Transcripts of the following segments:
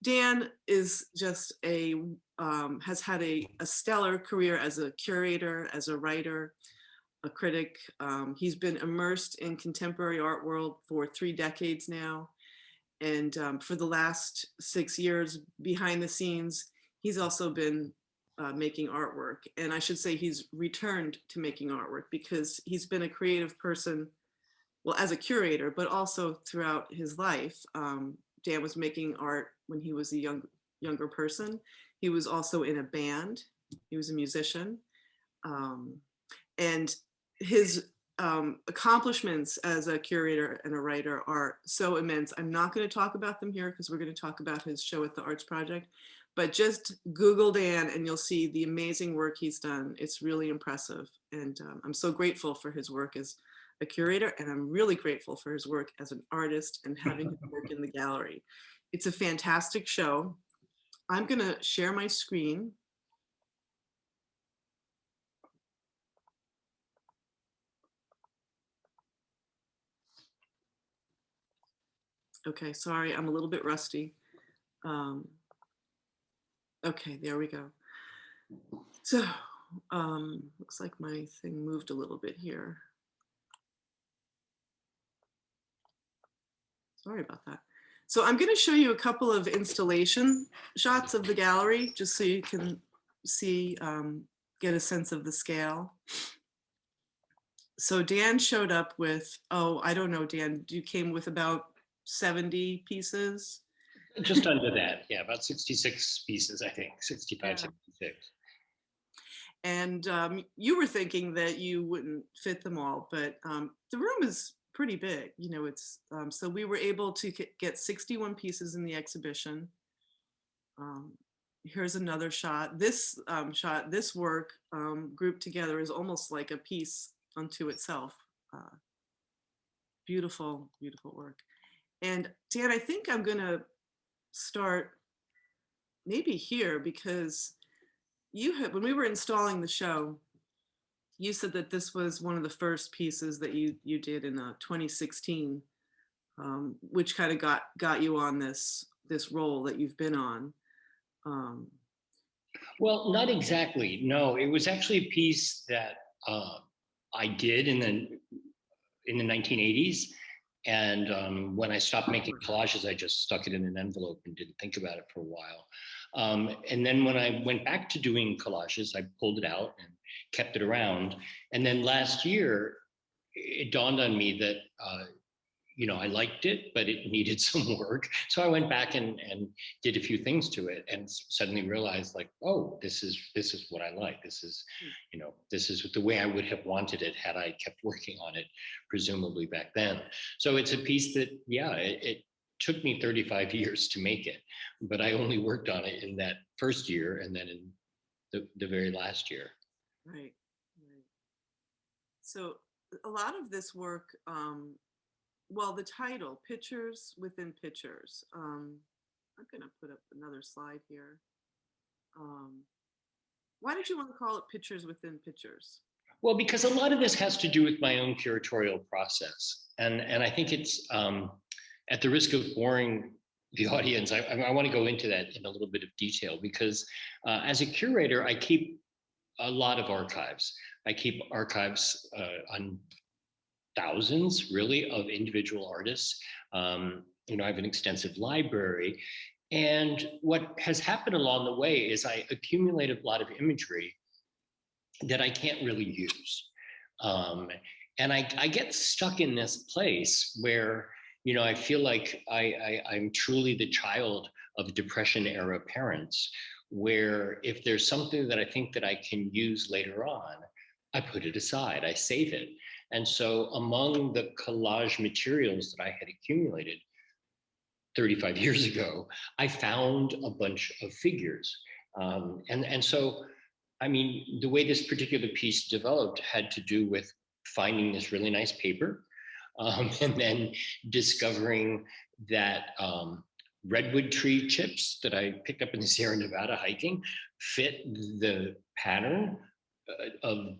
Dan is just has had a stellar career as a curator, as a writer, a critic. He's been immersed in contemporary art world for 3 decades now. And for the last 6 years behind the scenes, he's also been making artwork. And I should say he's returned to making artwork because he's been a creative person, well, as a curator, but also throughout his life. Dan was making art when he was a younger person. He was also in a band. He was a musician. And his accomplishments as a curator and a writer are so immense. I'm not going to talk about them here because we're going to talk about his show at the Arts Project, but just Google Dan and you'll see the amazing work he's done. It's really impressive. And I'm so grateful for his work as a curator, and I'm really grateful for his work as an artist and having his work in the gallery. It's a fantastic show. I'm going to share my screen. Okay, sorry, I'm a little bit rusty. Okay, there we go. So, looks like my thing moved a little bit here. Sorry about that. So I'm going to show you a couple of installation shots of the gallery, just so you can see, get a sense of the scale. So Dan showed up with, oh, I don't know, Dan, you came with about 70 pieces? Just under that, yeah, about 66 pieces, I think, 65, yeah. 66. And you were thinking that you wouldn't fit them all, but the room is pretty big, you know. It's so we were able to get 61 pieces in the exhibition. Here's another shot. This this work grouped together is almost like a piece unto itself. Beautiful, beautiful work. And Dan, I think I'm gonna start maybe here, because you had, when we were installing the show, you said that this was one of the first pieces that you did in 2016, which kind of got you on this role that you've been on. Well, not exactly. No, it was actually a piece that I did in the 1980s. And when I stopped making collages, I just stuck it in an envelope and didn't think about it for a while. And then when I went back to doing collages, I pulled it out and kept it around. And then last year, it dawned on me that, you know, I liked it, but it needed some work. So I went back and did a few things to it, and suddenly realized, like, oh, this is what I like. This is, you know, this is the way I would have wanted it had I kept working on it, presumably back then. So it's a piece that, yeah, it took me 35 years to make it, but I only worked on it in that first year and then in the very last year. Right. So a lot of this work, well, the title, Pictures Within Pictures. I'm going to put up another slide here. Why did you want to call it Pictures Within Pictures? Well, because a lot of this has to do with my own curatorial process. And I think it's, at the risk of boring the audience, I want to go into that in a little bit of detail, because as a curator, I keep a lot of archives. I keep archives on thousands, really, of individual artists. You know, I have an extensive library. And what has happened along the way is I accumulate a lot of imagery that I can't really use. And I get stuck in this place where, you know, I feel like I'm truly the child of Depression era parents, where if there's something that I think that I can use later on, I put it aside, I save it. And so among the collage materials that I had accumulated 35 years ago, I found a bunch of figures. And so, I mean, the way this particular piece developed had to do with finding this really nice paper, and then discovering that redwood tree chips that I picked up in the Sierra Nevada hiking fit the pattern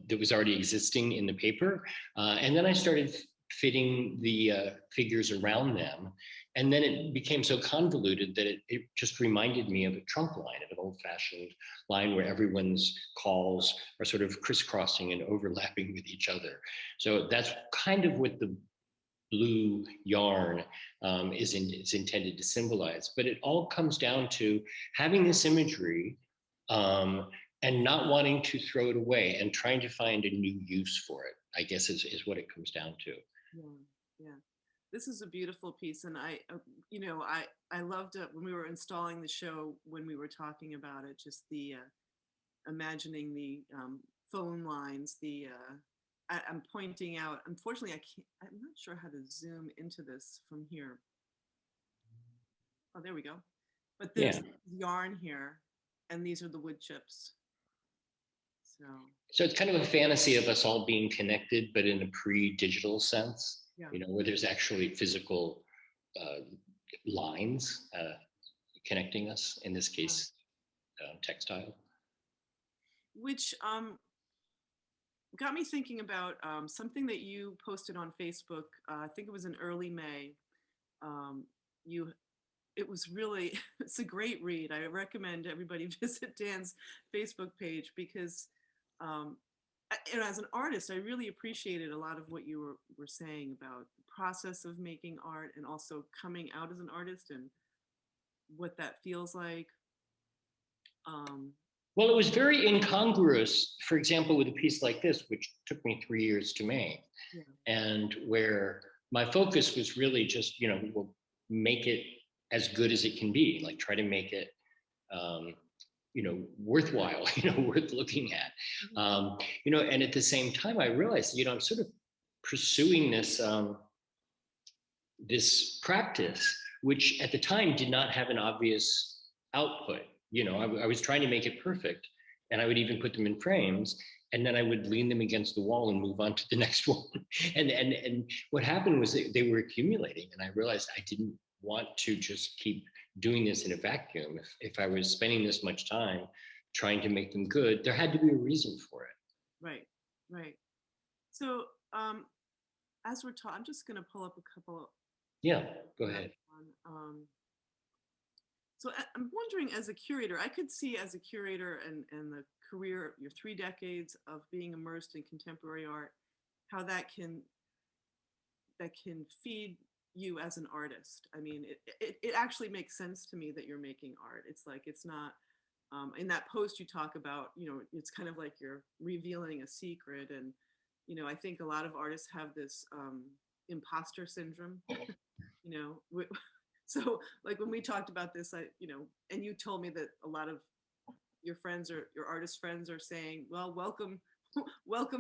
that was already existing in the paper. And then I started fitting the figures around them. And then it became so convoluted that it just reminded me of a trunk line, of an old-fashioned line where everyone's calls are sort of crisscrossing and overlapping with each other. So that's kind of what the blue yarn is intended to symbolize. But it all comes down to having this imagery and not wanting to throw it away and trying to find a new use for it, I guess is what it comes down to. Yeah, yeah. This is a beautiful piece, and I loved it when we were installing the show, when we were talking about it, just the imagining the phone lines, I'm pointing out, unfortunately, I'm not sure how to zoom into this from here. Oh, there we go. But there's yarn here, and these are the wood chips. So it's kind of a fantasy of us all being connected, but in a pre-digital sense, where there's actually physical lines connecting us, in this case, textile. Which got me thinking about something that you posted on Facebook. I think it was in early May. It was really, it's a great read. I recommend everybody visit Dan's Facebook page, because as an artist, I really appreciated a lot of what you were saying about the process of making art, and also coming out as an artist and what that feels like. Well, it was very incongruous, for example, with a piece like this, which took me 3 years to make, and where my focus was really just, we'll make it as good as it can be, like try to make it worthwhile, worth looking at. And at the same time, I realized, I'm sort of pursuing this, this practice, which at the time did not have an obvious output. I was trying to make it perfect, and I would even put them in frames, and then I would lean them against the wall and move on to the next one. And what happened was they were accumulating, and I realized I didn't want to just keep doing this in a vacuum. If I was spending this much time trying to make them good, there had to be a reason for it. Right. So as we're talking, I'm just going to pull up a couple. Yeah, go ahead. So I'm wondering, as a curator, I could see as a curator and the career, your 3 decades of being immersed in contemporary art, how that can feed you as an artist. I mean, it actually makes sense to me that you're making art. It's like, it's not, in that post you talk about, it's kind of like you're revealing a secret. And, I think a lot of artists have this imposter syndrome, So like when we talked about this, and you told me that a lot of your friends or your artist friends are saying, well, welcome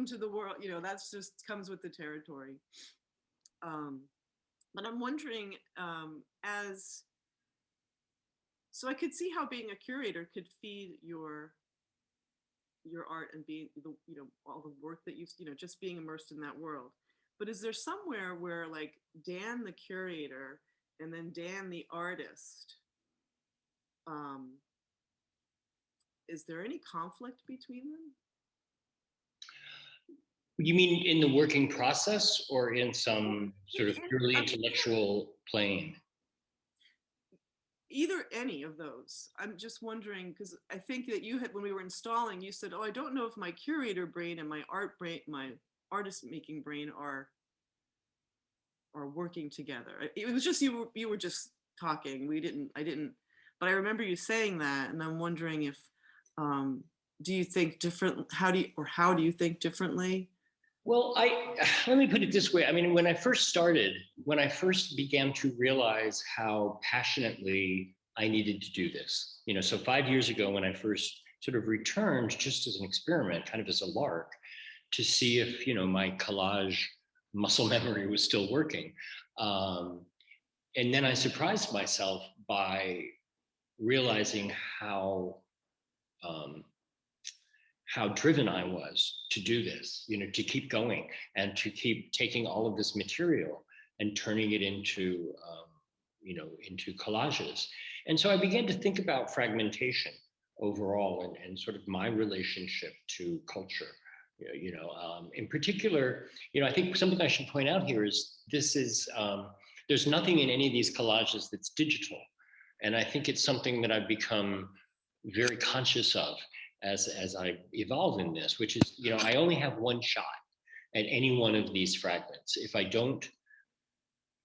to the world. That's just comes with the territory. But I'm wondering, so I could see how being a curator could feed your art and being all the work that you've, just being immersed in that world. But is there somewhere where, like, Dan the curator and then Dan the artist, is there any conflict between them? You mean in the working process, or in some sort of purely intellectual plane? Any of those. I'm just wondering, because I think that you had, when we were installing, you said, oh, I don't know if my curator brain and my artist making brain are working together. It was just you were just talking. I didn't, but I remember you saying that, and I'm wondering if do you think different? How do you think differently? Well, let me put it this way. I mean, when I first began to realize how passionately I needed to do this, so 5 years ago, when I first sort of returned just as an experiment, kind of as a lark, to see if, my collage muscle memory was still working. And then I surprised myself by realizing how driven I was to do this, to keep going and to keep taking all of this material and turning it into, into collages. And so I began to think about fragmentation overall, and sort of my relationship to culture. In particular, I think something I should point out here is there's nothing in any of these collages that's digital. And I think it's something that I've become very conscious of as I evolve in this, which is, I only have one shot at any one of these fragments. If I don't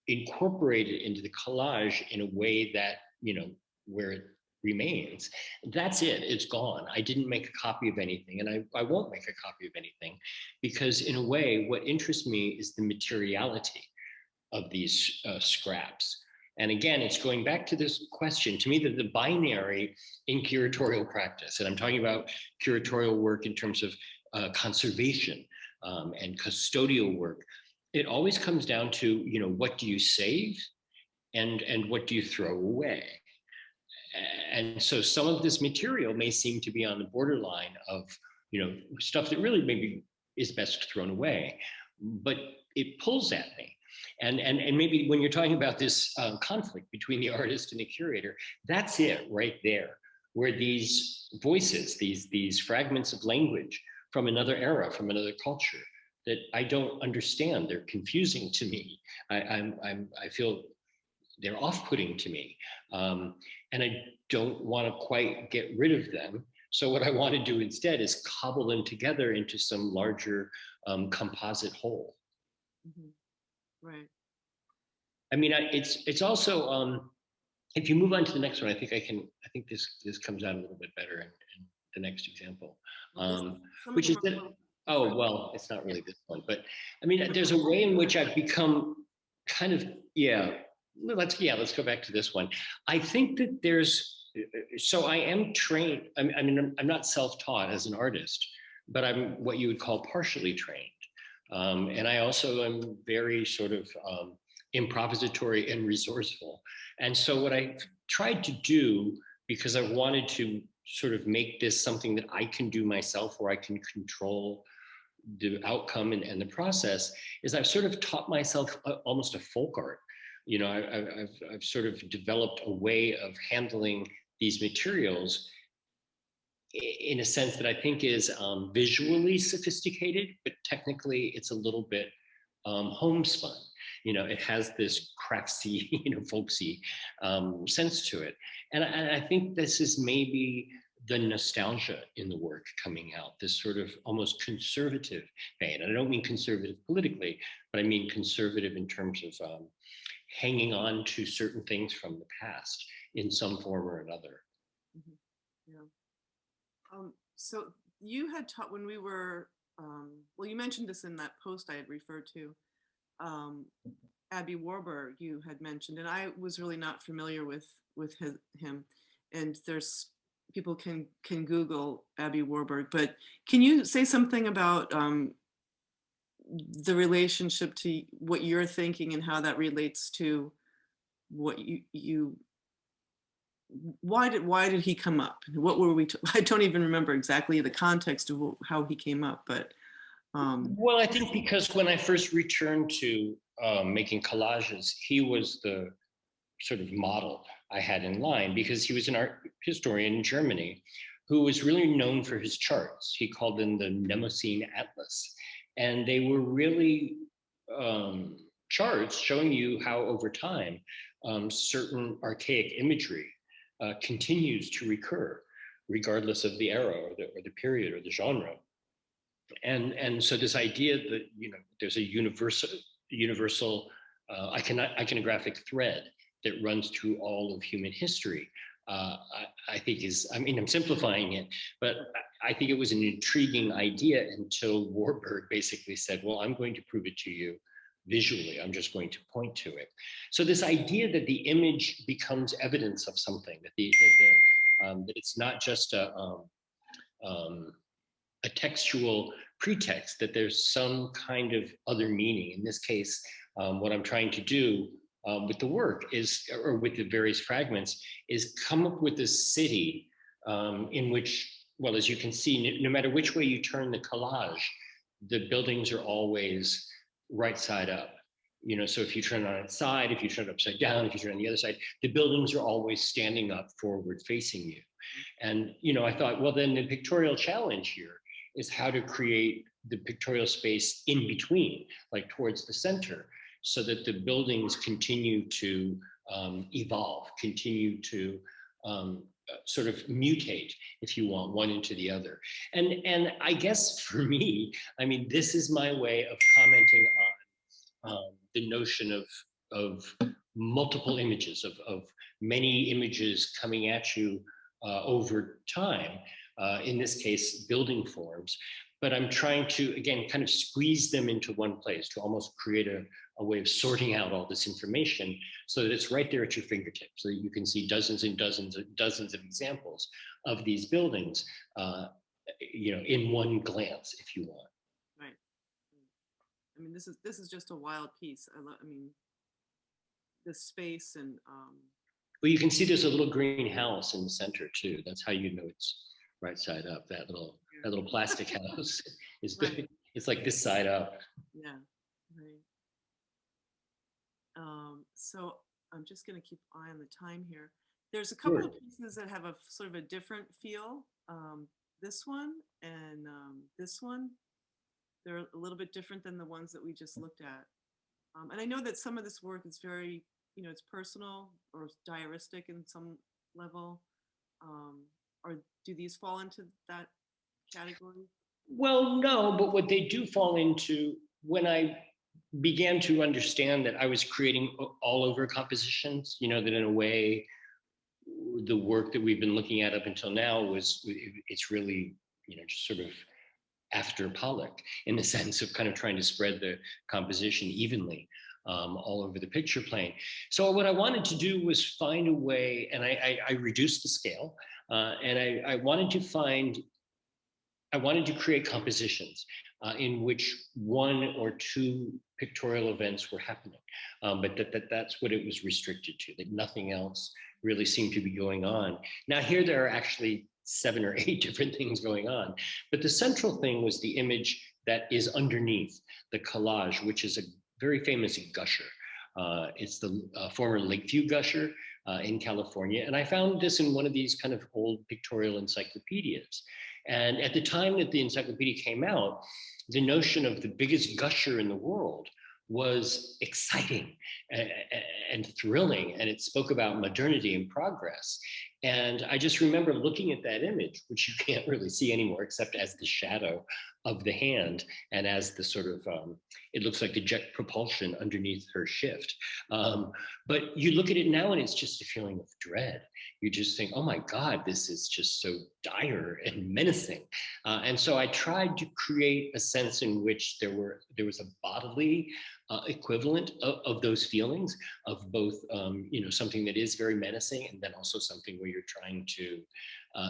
incorporate it into the collage in a way that, where it remains, that's it, it's gone. I didn't make a copy of anything, and I won't make a copy of anything, because in a way, what interests me is the materiality of these scraps. And again, it's going back to this question, to me, that the binary in curatorial practice, and I'm talking about curatorial work in terms of conservation and custodial work, it always comes down to, what do you save and what do you throw away? And so some of this material may seem to be on the borderline of, stuff that really maybe is best thrown away, but it pulls at me. And maybe when you're talking about this conflict between the artist and the curator, that's it right there, where these voices, these fragments of language from another era, from another culture, that I don't understand, they're confusing to me. I feel they're off-putting to me, and I don't want to quite get rid of them. So what I want to do instead is cobble them together into some larger composite whole. Mm-hmm. Right. I mean, it's also, if you move on to the next one, I think this comes out a little bit better in the next example, which is that, oh, well, it's not really this one, but I mean, there's a way in which I've become kind of, let's go back to this one. I think that so I am trained, I mean, I'm not self-taught as an artist, but I'm what you would call partially trained. And I also am very sort of improvisatory and resourceful. And so what I tried to do, because I wanted to sort of make this something that I can do myself, where I can control the outcome and the process, is I've sort of taught myself almost a folk art. I've sort of developed a way of handling these materials in a sense that I think is visually sophisticated, but technically it's a little bit homespun. It has this craftsy, folksy sense to it. And I think this is maybe the nostalgia in the work coming out, this sort of almost conservative vein. And I don't mean conservative politically, but I mean conservative in terms of hanging on to certain things from the past in some form or another. Mm-hmm. Yeah. So you had taught when we were, well, you mentioned this in that post I had referred to, Abby Warburg, you had mentioned, and I was really not familiar with him. And there's people can Google Abby Warburg, but can you say something about the relationship to what you're thinking and how that relates to what you why did he come up? What were we? I don't even remember exactly the context of how he came up, but. Well, I think because when I first returned to making collages, he was the sort of model I had in line, because he was an art historian in Germany who was really known for his charts. He called them the Mnemosyne Atlas. And they were really charts showing you how over time certain archaic imagery continues to recur, regardless of the era or the period or the genre. And so this idea that there's a universal iconographic thread that runs through all of human history, I think I'm simplifying it, but I think it was an intriguing idea until Warburg basically said, well, I'm going to prove it to you visually. I'm just going to point to it. So this idea that the image becomes evidence of something, that it's not just a textual pretext, that there's some kind of other meaning. In this case, what I'm trying to do with the work is, or with the various fragments, is come up with a city in which, well, as you can see, no matter which way you turn the collage, the buildings are always right side up. So if you turn on its side, if you turn it upside down, if you turn on the other side, the buildings are always standing up forward facing you. And, I thought, well, then the pictorial challenge here is how to create the pictorial space in between, like towards the center, so that the buildings continue to evolve, continue to sort of mutate, if you want, one into the other. And I guess for me, I mean, this is my way of commenting on the notion of multiple images, of many images coming at you over time, in this case, building forms. But I'm trying to, again, kind of squeeze them into one place to almost create a way of sorting out all this information so that it's right there at your fingertips, so that you can see dozens and dozens and dozens of examples of these buildings, in one glance, if you want. Right. I mean, this is just a wild piece. I mean, the space and. Well, you can see there's a little green house in the center too. That's how you know it's right side up. That little plastic house is right. It's like this side up. Yeah, right. So I'm just going to keep an eye on the time here. There's a couple of pieces that have a sort of a different feel. This one and this one, they're a little bit different than the ones that we just looked at. And I know that some of this work is very, it's personal or diaristic in some level. Or do these fall into that category? Well, no, but what they do fall into, when I began to understand that I was creating all over compositions, that in a way, the work that we've been looking at up until now it's really, just sort of after Pollock, in the sense of kind of trying to spread the composition evenly all over the picture plane. So what I wanted to do was find a way, and I reduced the scale, and I wanted to create compositions in which one or two pictorial events were happening, but that's what it was restricted to, that nothing else really seemed to be going on. Now here there are actually 7 or 8 different things going on, but the central thing was the image that is underneath the collage, which is a very famous gusher. It's the former Lakeview gusher in California. And I found this in one of these kind of old pictorial encyclopedias. And at the time that the encyclopedia came out, the notion of the biggest gusher in the world was exciting and thrilling, and it spoke about modernity and progress. And I just remember looking at that image, which you can't really see anymore except as the shadow of the hand and as the sort of, it looks like the jet propulsion underneath her shift. But you look at it now and it's just a feeling of dread. You just think, oh my God, this is just so dire and menacing. And so I tried to create a sense in which there was a bodily equivalent of those feelings, of both, something that is very menacing and then also something where you're trying to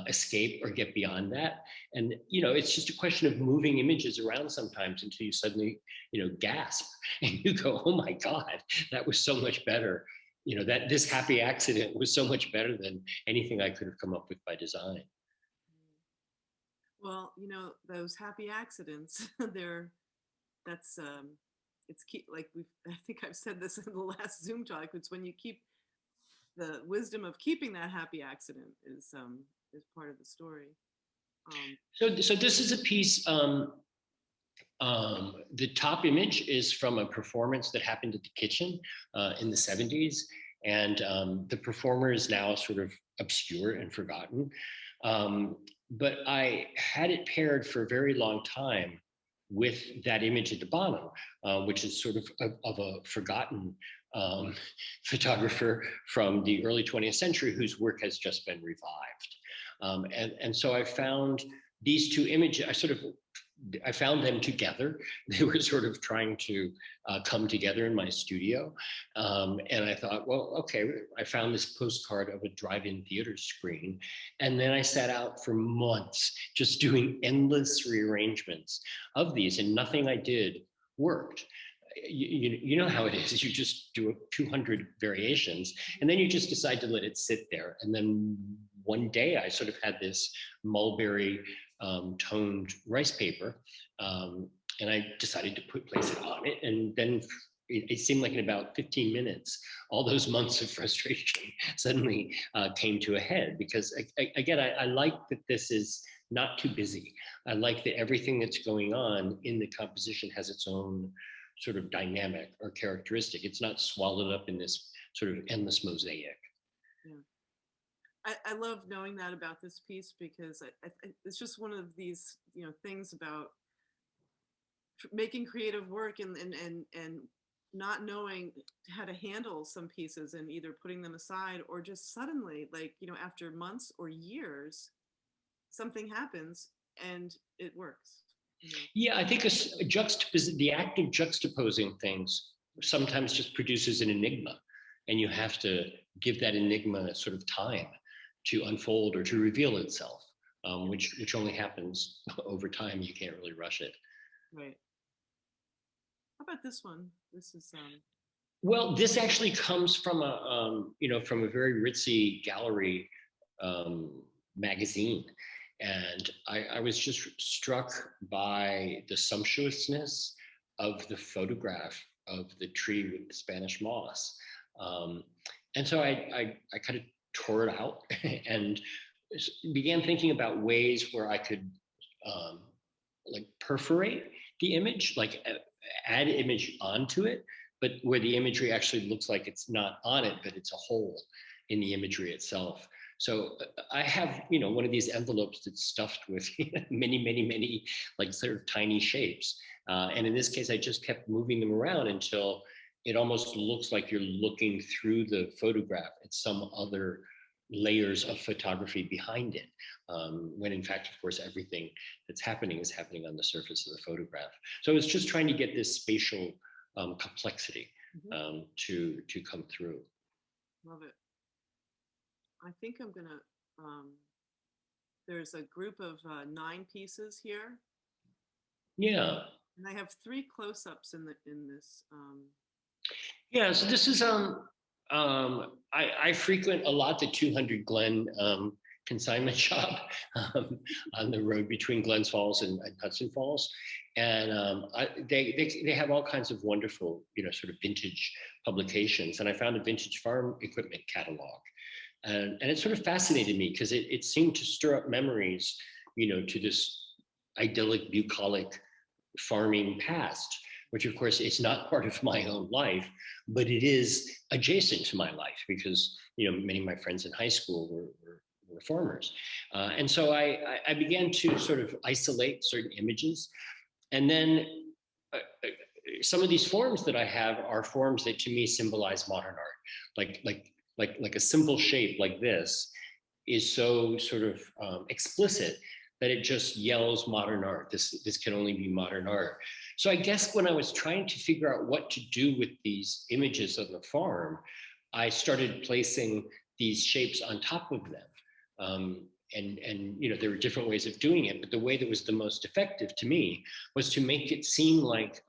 escape or get beyond that. And, it's just a question of moving images around sometimes until you suddenly, gasp and you go, oh my God, that was so much better. That this happy accident was so much better than anything I could have come up with by design. Well, those happy accidents, it's key, like I think I've said this in the last Zoom talk, it's when you keep the wisdom of keeping that happy accident is part of the story. So this is a piece, the top image is from a performance that happened at the kitchen in the 70s. And the performer is now sort of obscure and forgotten. But I had it paired for a very long time with that image at the bottom, which is sort of a forgotten photographer from the early 20th century whose work has just been revived. And so I found these two images, I found them together. They were sort of trying to come together in my studio. And I thought, well, okay, I found this postcard of a drive-in theater screen. And then I sat out for months just doing endless rearrangements of these, and nothing I did worked. You know how it is. You just do 200 variations, and then you just decide to let it sit there. And then one day I sort of had this mulberry toned rice paper, and I decided to place it on it. And then it seemed like in about 15 minutes, all those months of frustration suddenly came to a head, because again, I like that this is not too busy. I like that everything that's going on in the composition has its own sort of dynamic or characteristic. It's not swallowed up in this sort of endless mosaic. Yeah. I love knowing that about this piece, because it's just one of these, things about making creative work, and not knowing how to handle some pieces, and either putting them aside, or just suddenly, like, after months or years, something happens and it works. Yeah, I think the act of juxtaposing things sometimes just produces an enigma, and you have to give that enigma sort of time to unfold or to reveal itself, which only happens over time. You can't really rush it. Right. How about this one? This is Well, this actually comes from from a very ritzy gallery magazine. And I was just struck by the sumptuousness of the photograph of the tree with the Spanish moss. And so I kind of tore it out and began thinking about ways where I could like perforate the image, like add image onto it, but where the imagery actually looks like it's not on it, but it's a hole in the imagery itself. So I have, one of these envelopes that's stuffed with many, like sort of tiny shapes. And in this case, I just kept moving them around until it almost looks like you're looking through the photograph at some other layers of photography behind it. When in fact, of course, everything that's happening is happening on the surface of the photograph. So it's just trying to get this spatial complexity to come through. Love it. I think I'm gonna, there's a group of 9 pieces here. Yeah. And I have 3 close-ups in this. Yeah, so this is I frequent a lot the 200 Glen consignment shop on the road between Glens Falls and Hudson Falls, and they have all kinds of wonderful sort of vintage publications. And I found a vintage farm equipment catalog, and it sort of fascinated me because it seemed to stir up memories, to this idyllic, bucolic farming past, which of course is not part of my own life, but it is adjacent to my life because many of my friends in high school were farmers, and so I began to sort of isolate certain images, and then some of these forms that I have are forms that to me symbolize modern art, like a simple shape like this is so sort of explicit that it just yells modern art. This can only be modern art. So I guess when I was trying to figure out what to do with these images of the farm, I started placing these shapes on top of them. And there were different ways of doing it, but the way that was the most effective to me was to make it seem like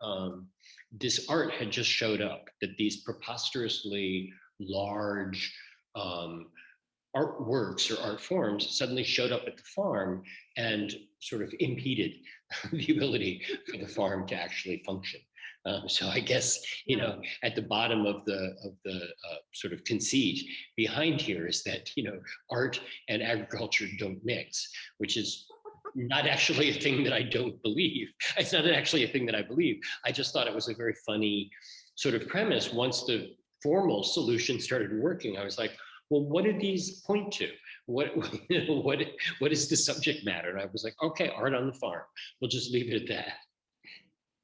this art had just showed up, that these preposterously large artworks or art forms suddenly showed up at the farm and sort of impeded the ability for the farm to actually function. So I guess at the bottom of the sort of conceit behind here is that art and agriculture don't mix, which is not actually a thing that I don't believe. It's not actually a thing that I believe. I just thought it was a very funny sort of premise. Once the formal solution started working, I was like, well, what did these point to? What is the subject matter? And I was like, okay, art on the farm. We'll just leave it at that.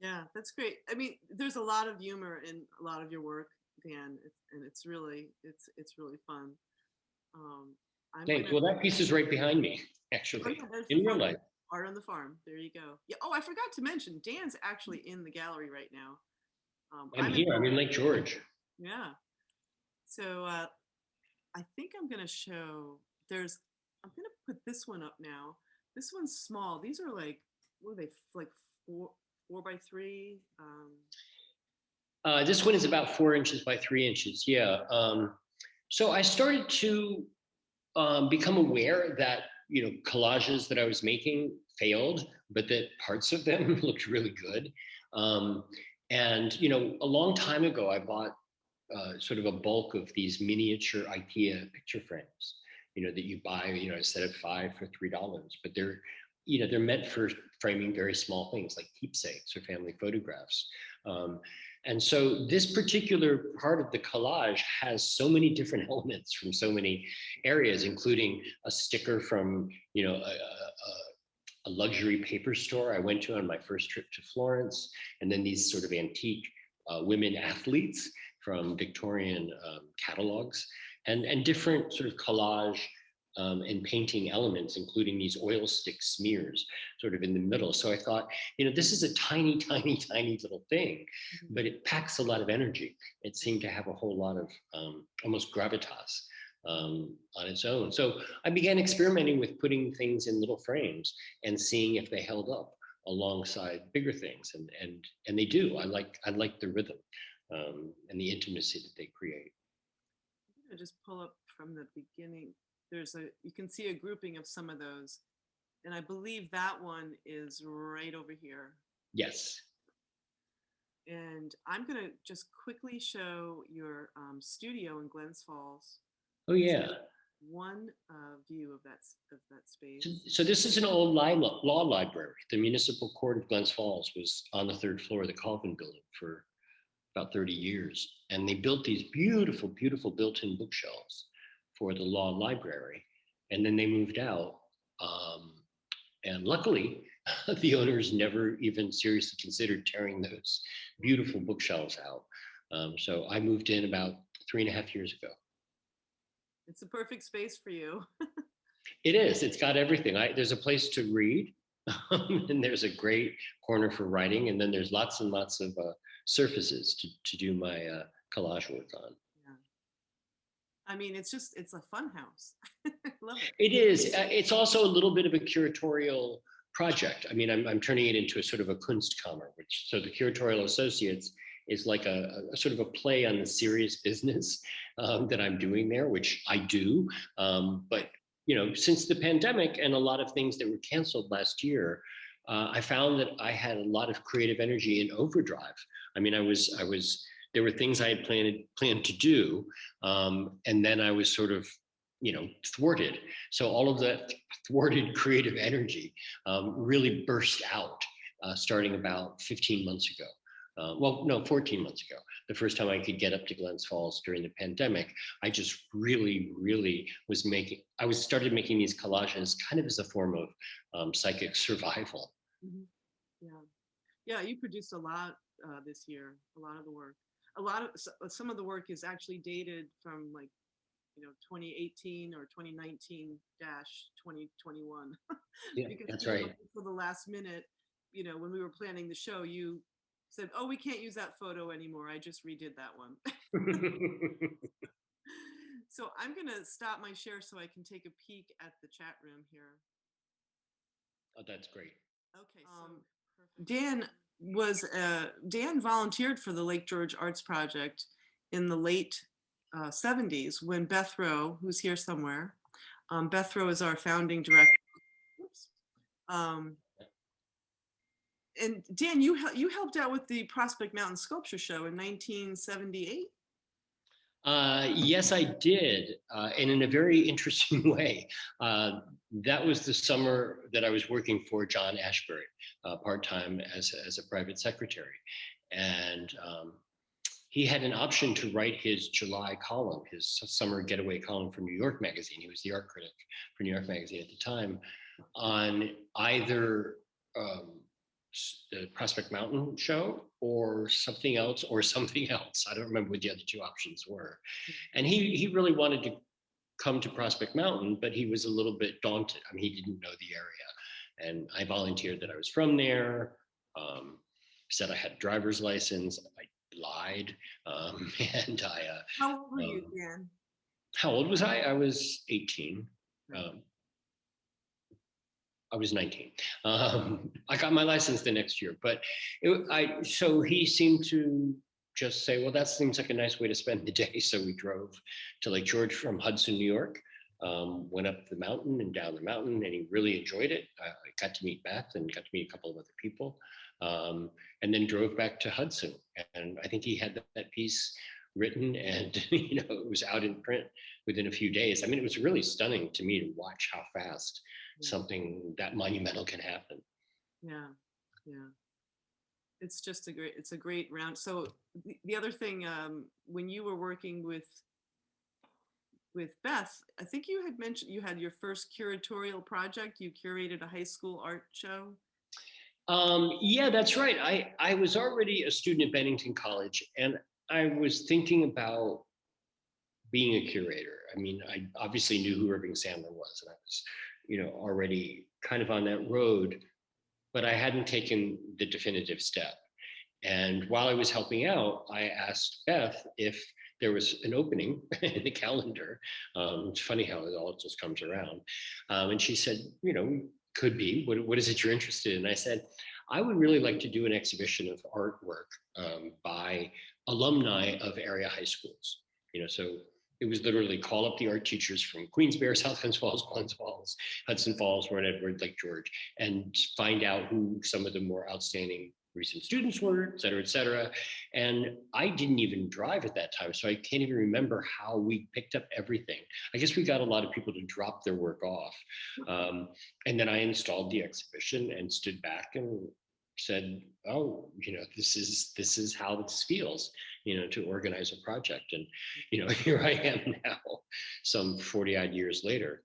Yeah, that's great. I mean, there's a lot of humor in a lot of your work, Dan, and it's really fun. Thanks. Well, that piece is right behind me, actually, in real life. Art on the farm. There you go. Yeah. Oh, I forgot to mention, Dan's actually in the gallery right now. I'm here. I'm in Lake George. Yeah. So I think I'm gonna show. I'm gonna put this one up now. This one's small. These are like, what are they, like 4x3? This one is about 4 inches by 3 inches. Yeah. So I started to become aware that collages that I was making failed, but that parts of them looked really good. And a long time ago, I bought sort of a bulk of these miniature IKEA picture frames, that you buy, a set of 5 for $3, but they're they're meant for framing very small things like keepsakes or family photographs. And so this particular part of the collage has so many different elements from so many areas, including a sticker from, a luxury paper store I went to on my first trip to Florence, and then these sort of antique women athletes from Victorian catalogs, and different sort of collage and painting elements, including these oil stick smears sort of in the middle. So I thought, this is a tiny, tiny, tiny little thing, but it packs a lot of energy. It seemed to have a whole lot of almost gravitas on its own. So I began experimenting with putting things in little frames and seeing if they held up alongside bigger things, and they do. I like the rhythm and the intimacy that they create. I'm gonna just pull up from the beginning. You can see a grouping of some of those, and I believe that one is right over here. Yes. And I'm gonna just quickly show your studio in Glens Falls. Oh yeah. One view of that space. So this is an old law library. The Municipal Court of Glens Falls was on the 3rd floor of the Colvin building for about 30 years. And they built these beautiful, beautiful built-in bookshelves for the law library. And then they moved out. And luckily, the owners never even seriously considered tearing those beautiful bookshelves out. So I moved in about 3.5 years ago. It's a perfect space for you. It is. It's got everything. There's a place to read, and there's a great corner for writing, and then there's lots and lots of surfaces to do my collage work on. Yeah. I mean, it's a fun house. I love it. It is. It's also a little bit of a curatorial project. I mean, I'm turning it into a sort of a Kunstkammer, so the curatorial associates is like a sort of a play on the serious business that I'm doing there, which I do. But since the pandemic and a lot of things that were canceled last year, I found that I had a lot of creative energy in overdrive. I mean, there were things I had planned to do, and then I was sort of thwarted. So all of that thwarted creative energy really burst out starting about 15 months ago. 14 months ago, the first time I could get up to Glens Falls during the pandemic. I just really, really started making these collages kind of as a form of psychic survival. Mm-hmm. Yeah, you produced a lot this year, a lot of the work. Some of the work is actually dated from 2018 or 2019-2021. Yeah, because that's right. For the last minute, when we were planning the show, you said, "Oh, we can't use that photo anymore. I just redid that one." So I'm gonna stop my share so I can take a peek at the chat room here. Oh, that's great. Okay, so Dan volunteered for the Lake George Arts Project in the late 70s when Beth Rowe, who's here somewhere, Beth Rowe is our founding director. Oops. And Dan, you helped out with the Prospect Mountain Sculpture Show in 1978? Yes, I did, and in a very interesting way. That was the summer that I was working for John Ashbury part-time as a private secretary. And he had an option to write his July column, his summer getaway column for New York Magazine. He was the art critic for New York Magazine at the time, on either the Prospect Mountain show or something else. I don't remember what the other two options were. And he really wanted to come to Prospect Mountain, but he was a little bit daunted. I mean, he didn't know the area. And I volunteered that I was from there, said I had a driver's license. I lied. And I. How old were you, Dan? How old was I? I was 18. I was 19. I got my license the next year, but so he seemed to just say, well, that seems like a nice way to spend the day. So we drove to Lake George from Hudson, New York, went up the mountain and down the mountain, and he really enjoyed it. I got to meet Beth and got to meet a couple of other people, and then drove back to Hudson. And I think he had that piece written, and it was out in print within a few days. I mean, it was really stunning to me to watch how fast Yeah. something that monumental can happen. Yeah. Yeah. It's just it's a great round. So the other thing, when you were working with Beth, I think you had mentioned you had your first curatorial project. You curated a high school art show. Yeah, that's right. I was already a student at Bennington College, and I was thinking about being a curator. I mean, I obviously knew who Irving Sandler was, and I was, already kind of on that road, but I hadn't taken the definitive step. And while I was helping out, I asked Beth if there was an opening in the calendar. It's funny how it all just comes around. And she said, could be. What is it you're interested in? And I said, I would really like to do an exhibition of artwork by alumni of area high schools. So it was literally call up the art teachers from Queensbury, South Glens Falls, Glens Falls, Hudson Falls, Port Edward, Lake George, and find out who some of the more outstanding recent students were, et cetera, et cetera. And I didn't even drive at that time, so I can't even remember how we picked up everything. I guess we got a lot of people to drop their work off. And then I installed the exhibition and stood back and said, oh, this is how this feels, to organize a project. And, here I am now, some 40 odd years later,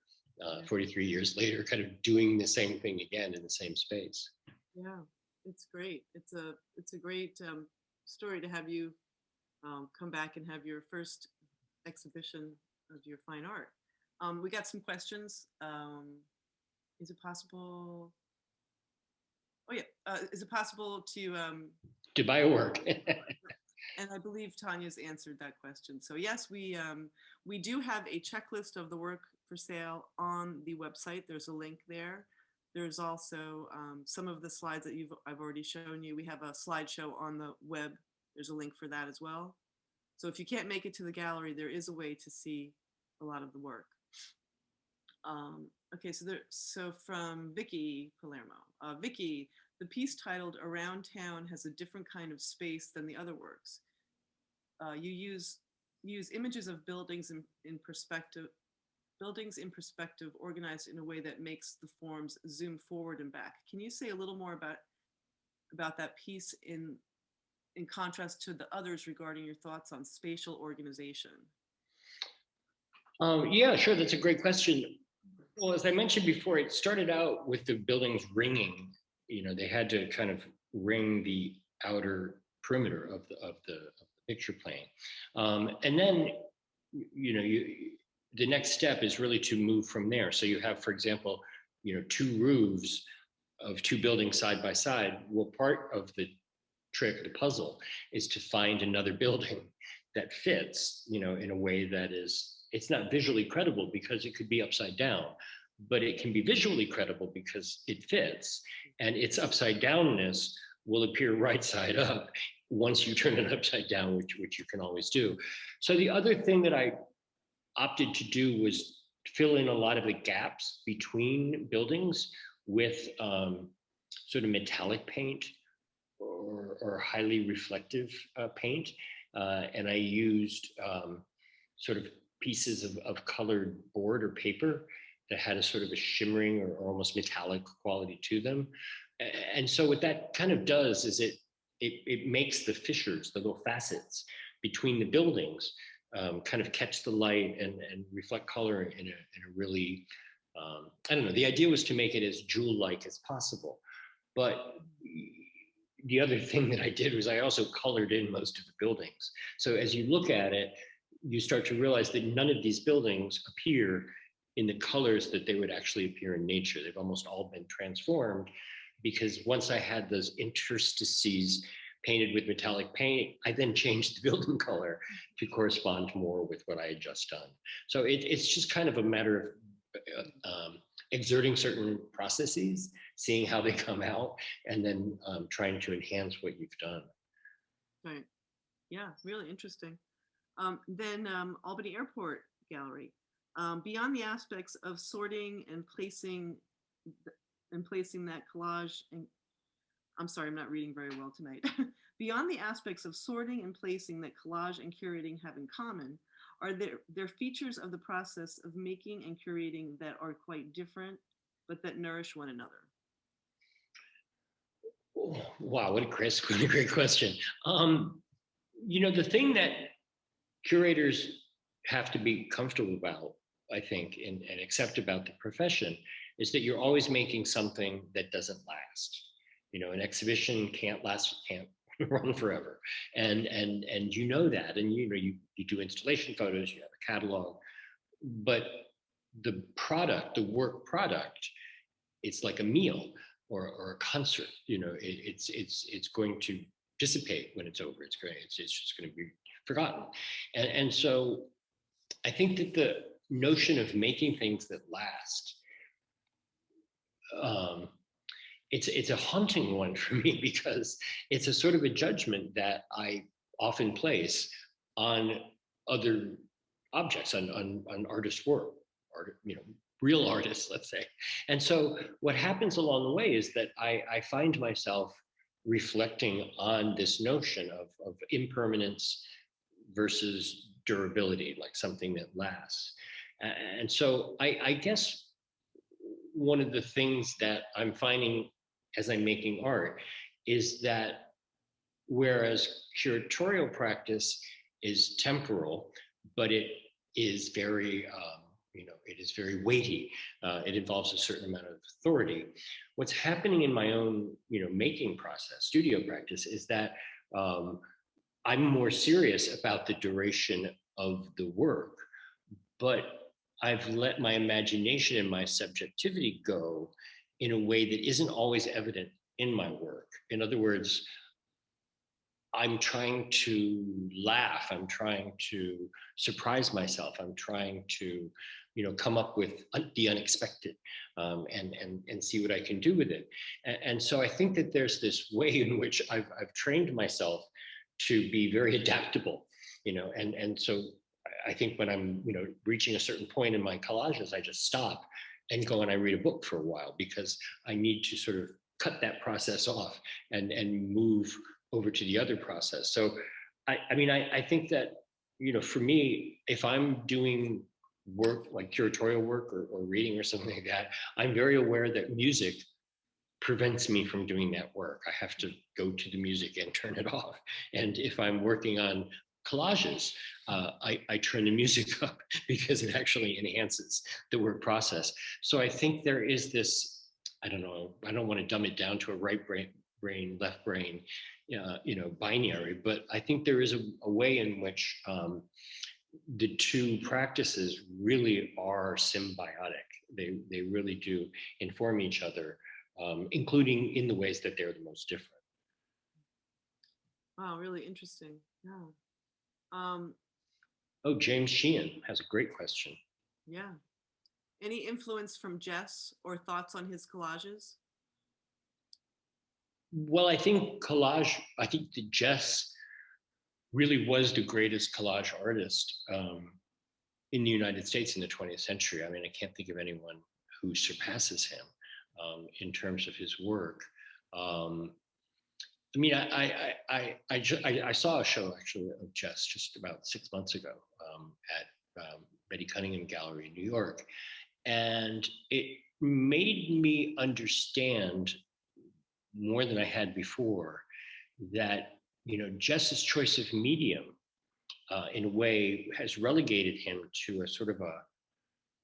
43 years later, kind of doing the same thing again in the same space. Yeah, it's great. It's a great story to have you come back and have your first exhibition of your fine art. We got some questions. Is it possible? Oh yeah, is it possible to buy a work? And I believe Tanya's answered that question. So yes, we do have a checklist of the work for sale on the website. There's a link there. There's also some of the slides that I've already shown you. We have a slideshow on the web. There's a link for that as well. So if you can't make it to the gallery, there is a way to see a lot of the work. Okay, so from Vicky Palermo. Vicky, the piece titled Around Town has a different kind of space than the other works. You use images of buildings in perspective organized in a way that makes the forms zoom forward and back. Can you say a little more about that piece in contrast to the others regarding your thoughts on spatial organization? Yeah, sure. That's a great question. Well, as I mentioned before, it started out with the buildings ringing. They had to kind of ring the outer perimeter of the picture plane, and then the next step is really to move from there. So you have, for example, two roofs of two buildings side by side. Well, part of the trick, the puzzle, is to find another building that fits, in a way that it's not visually credible because it could be upside down, but it can be visually credible because it fits, and its upside downness will appear right side up once you turn it upside down, which you can always do. So the other thing that I opted to do was fill in a lot of the gaps between buildings with sort of metallic paint or highly reflective paint. And I used sort of pieces of colored board or paper that had a sort of a shimmering or almost metallic quality to them. And so what that kind of does is it makes the fissures, the little facets between the buildings kind of catch the light and reflect color in a really, I don't know, the idea was to make it as jewel-like as possible. But the other thing that I did was I also colored in most of the buildings. So as you look at it, you start to realize that none of these buildings appear in the colors that they would actually appear in nature. They've almost all been transformed because once I had those interstices painted with metallic paint, I then changed the building color to correspond more with what I had just done. So it's just kind of a matter of exerting certain processes, seeing how they come out, and then trying to enhance what you've done. Right. Yeah, really interesting. Then Albany Airport Gallery. Beyond the aspects of sorting and placing that collage, and I'm sorry, I'm not reading very well tonight. Beyond the aspects of sorting and placing that collage and curating have in common, are there features of the process of making and curating that are quite different? but that nourish one another? Wow, what a great question. The thing that curators have to be comfortable about, I think, and accept about the profession is that you're always making something that doesn't last. An exhibition can't run forever, and you know that, and you do installation photos, you have a catalog, but the product, the work product, it's like a meal or a concert. It's going to dissipate when it's over. It's just going to be forgotten, and so I think that the notion of making things that last, um, it's a haunting one for me because it's a sort of a judgment that I often place on other objects, on artist work, real artists, let's say. And so what happens along the way is that I find myself reflecting on this notion of impermanence versus durability, like something that lasts. And so I guess one of the things that I'm finding as I'm making art is that whereas curatorial practice is temporal, but it is very, it is very weighty. It involves a certain amount of authority. What's happening in my own, making process, studio practice, is that I'm more serious about the duration of the work, but I've let my imagination and my subjectivity go in a way that isn't always evident in my work. In other words, I'm trying to laugh. I'm trying to surprise myself. I'm trying to, come up with the unexpected, and see what I can do with it. And so I think that there's this way in which I've trained myself to be very adaptable, and so I think when I'm, reaching a certain point in my collages, I just stop and go and I read a book for a while because I need to sort of cut that process off and move over to the other process. So I think that, for me, if I'm doing work like curatorial work or reading or something like that, I'm very aware that music prevents me from doing that work. I have to go to the music and turn it off. And if I'm working on collages, I turn the music up because it actually enhances the work process. So I think there is this, I don't know, I don't want to dumb it down to a right brain, left brain, binary, but I think there is a way in which the two practices really are symbiotic. They really do inform each other, including in the ways that they're the most different. Wow, really interesting. Yeah. Oh, James Sheehan has a great question. Yeah. Any influence from Jess or thoughts on his collages? Well, I think that Jess really was the greatest collage artist in the United States in the 20th century. I mean, I can't think of anyone who surpasses him in terms of his work. I mean, I saw a show actually of Jess just about 6 months ago at Betty Cunningham Gallery in New York, and it made me understand more than I had before that Jess's choice of medium in a way has relegated him to a sort of a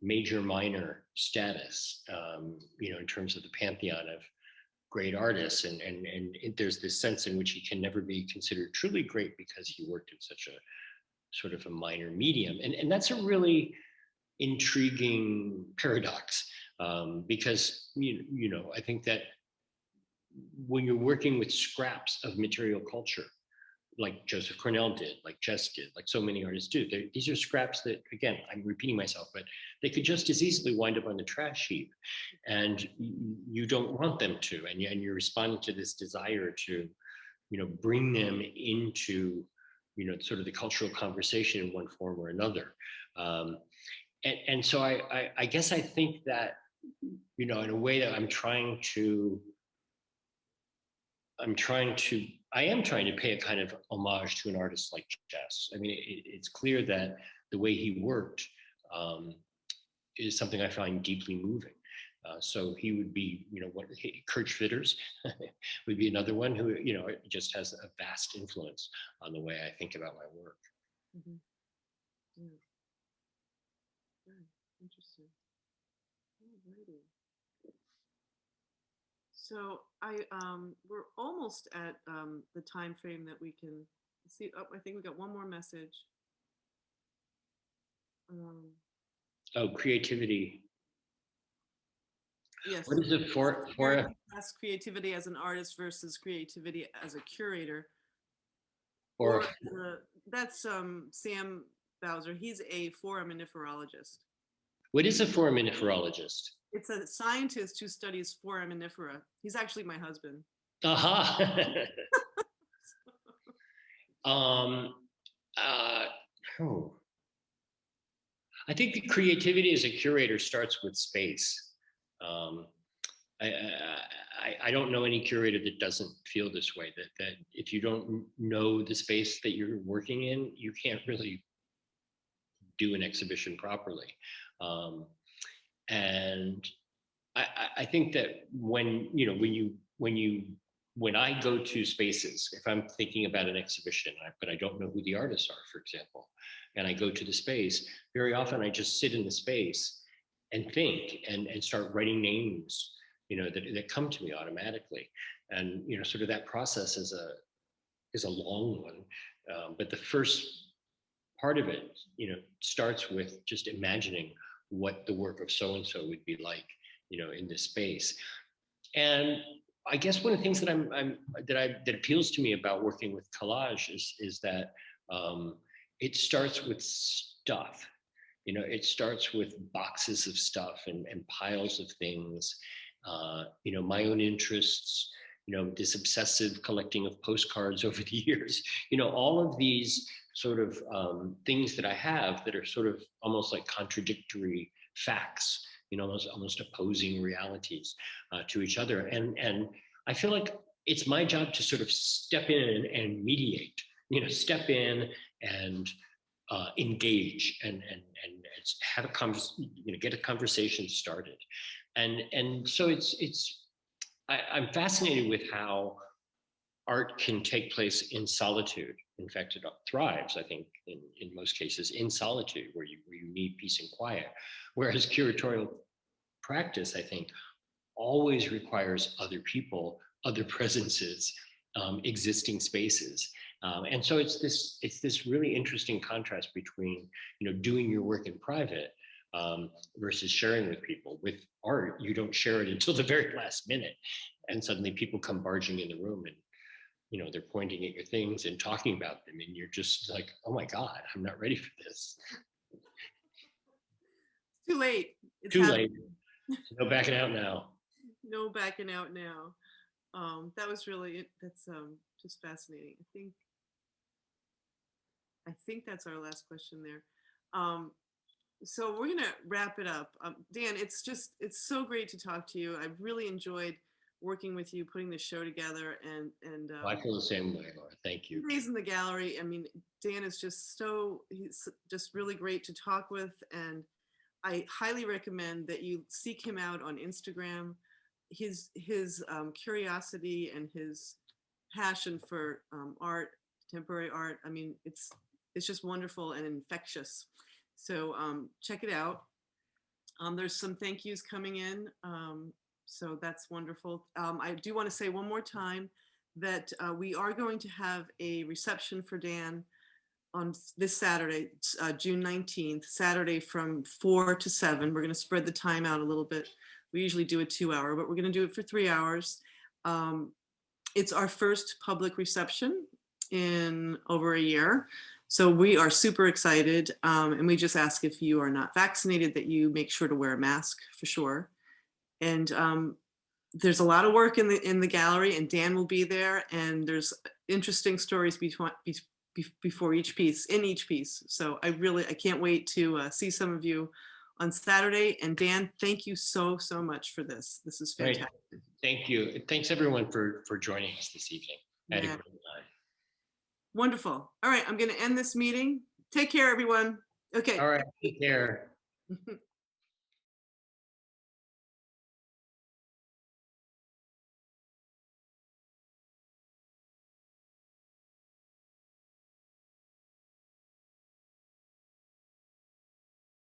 major minor status, in terms of the pantheon of great artists, and there's this sense in which he can never be considered truly great because he worked in such a sort of a minor medium, and that's a really intriguing paradox, because I think that when you're working with scraps of material culture, like Joseph Cornell did, like Jess did, like so many artists do. These are scraps that, again, I'm repeating myself, but they could just as easily wind up on the trash heap, and you don't want them to. And you're responding to this desire to, bring them into, sort of the cultural conversation in one form or another. And so I guess I think that, in a way that I am trying to pay a kind of homage to an artist like Jess. I mean, it's clear that the way he worked is something I find deeply moving. So he would be, Kurt Fitters would be another one who, just has a vast influence on the way I think about my work. Mm-hmm. Yeah. Very interesting. Alrighty. So we're almost at the time frame that we can see. Oh, I think we got one more message. Creativity. Yes. What is it for? That's creativity as an artist versus creativity as a curator. Or that's Sam Bowser. He's a foraminiferologist. What is a foraminiferologist? It's a scientist who studies foraminifera. He's actually my husband. Aha. I think the creativity as a curator starts with space. I don't know any curator that doesn't feel this way, that if you don't know the space that you're working in, you can't really do an exhibition properly. And I think that when I go to spaces, if I'm thinking about an exhibition, but I don't know who the artists are, for example, and I go to the space, very often I just sit in the space and think and start writing names, that come to me automatically. And, sort of that process is a long one. But the first part of it, starts with just imagining what the work of so-and-so would be like, in this space. And I guess one of the things that appeals to me about working with collage is that it starts with stuff. It starts with boxes of stuff and piles of things. My own interests. This obsessive collecting of postcards over the years. All of these sort of things that I have that are sort of almost like contradictory facts. Almost opposing realities to each other. And I feel like it's my job to sort of step in and mediate, step in and engage and have a conversation, get a conversation started. And so I'm fascinated with how art can take place in solitude. In fact, it thrives, I think, in most cases, in solitude, where you need peace and quiet. Whereas curatorial practice, I think, always requires other people, other presences, existing spaces. And so it's this really interesting contrast between, doing your work in private versus sharing with people. With art, you don't share it until the very last minute, and suddenly people come barging in the room and they're pointing at your things and talking about them, and you're just like, oh my God, I'm not ready for this. Too late. It's too late. No backing out now. No backing out now. That's just fascinating. I think that's our last question there. So we're gonna wrap it up. Dan, it's so great to talk to you. I've really enjoyed working with you, putting the show together, and I feel the same way, Laura. Thank you. Days in the gallery. I mean, Dan is he's just really great to talk with, and I highly recommend that you seek him out on Instagram. His curiosity and his passion for art, contemporary art. I mean, it's just wonderful and infectious. So check it out. There's some thank yous coming in. So that's wonderful. I do want to say one more time that we are going to have a reception for Dan on this Saturday, June 19th, Saturday from 4 to 7. We're going to spread the time out a little bit. We usually do a 2-hour, but we're going to do it for 3 hours. It's our first public reception in over a year. So we are super excited. And we just ask, if you are not vaccinated, that you make sure to wear a mask for sure. And there's a lot of work in the gallery, and Dan will be there, and there's interesting stories before each piece, in each piece. So I can't wait to see some of you on Saturday. And Dan, thank you so much for this. This is fantastic. Great. Thank you. Thanks everyone for joining us this evening. I had a great time. Wonderful. All right, I'm going to end this meeting. Take care, everyone. Okay. All right, take care.